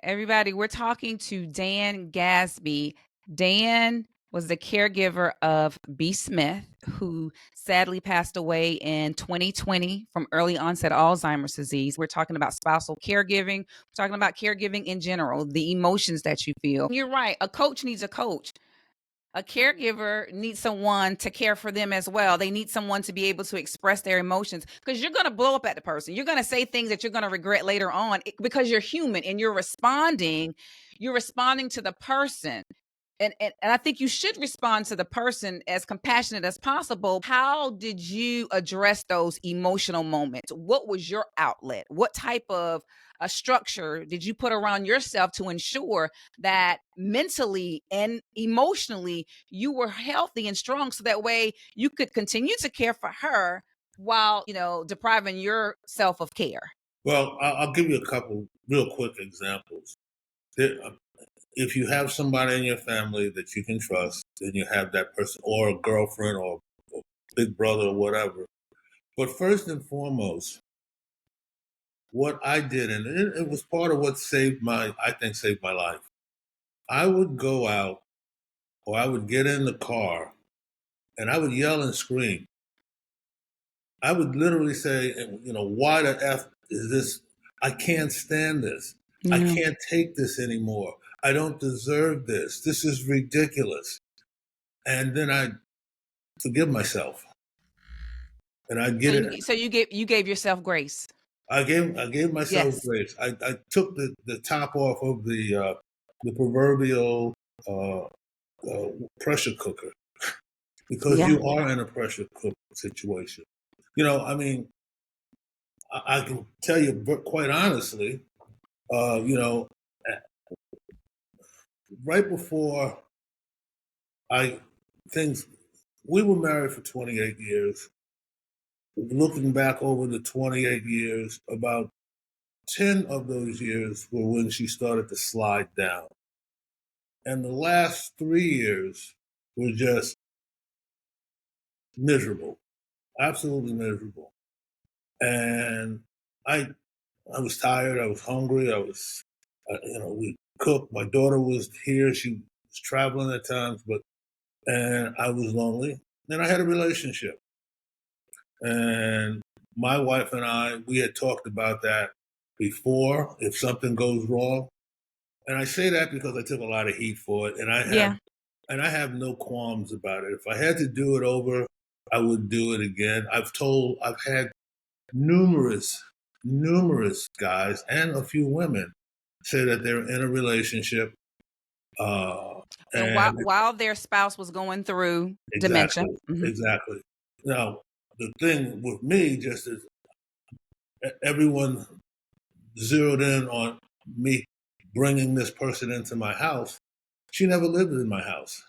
Everybody, we're talking to Dan Gasby. Dan was the caregiver of B. Smith, who sadly passed away in 2020 from early onset Alzheimer's disease. We're talking about spousal caregiving. We're talking about caregiving in general, the emotions that you feel. You're right. A coach needs a coach. A caregiver needs someone to care for them as well. They need someone to be able to express their emotions because you're going to blow up at the person. You're going to say things that you're going to regret later on because you're human and you're responding. You're responding to the person. And I think you should respond to the person as compassionate as possible. How did you address those emotional moments? What was your outlet? What type of a structure did you put around yourself to ensure that mentally and emotionally you were healthy and strong so that way you could continue to care for her while, depriving yourself of care? Well, I'll give you a couple real quick examples. If you have somebody in your family that you can trust, then you have that person, or a girlfriend, or big brother, or whatever. But first and foremost, what I did, and it was part of what saved my life. I would go out, or I would get in the car, and I would yell and scream. I would literally say, why the F is this? I can't stand this. I Yeah. can't take this anymore. I don't deserve this. This is ridiculous. And then I forgive myself, and I So get it. you gave yourself grace. I gave myself Yes. grace. I took the top off of the proverbial uh, pressure cooker, because Yeah. you are in a pressure cooker situation. I mean, I can tell you quite honestly, uh, you know, right before I things we were married for 28 years. Looking back over the 28 years, about 10 of those years were when she started to slide down. And the last 3 years were just miserable, absolutely miserable. And I I was tired, I was hungry, we cooked. My daughter was here, she was traveling at times, and I was lonely. And I had a relationship. And my wife and we had talked about that before, if something goes wrong. And I say that because I took a lot of heat for it, Yeah. and I have no qualms about it. If I had to do it over, I would do it again. I've had numerous, numerous guys and a few women say that they're in a relationship, uh, And while and while their spouse was going through dementia. exactly, Mhm. exactly. Now, the thing with me just is everyone zeroed in on me bringing this person into my house. She never lived in my house.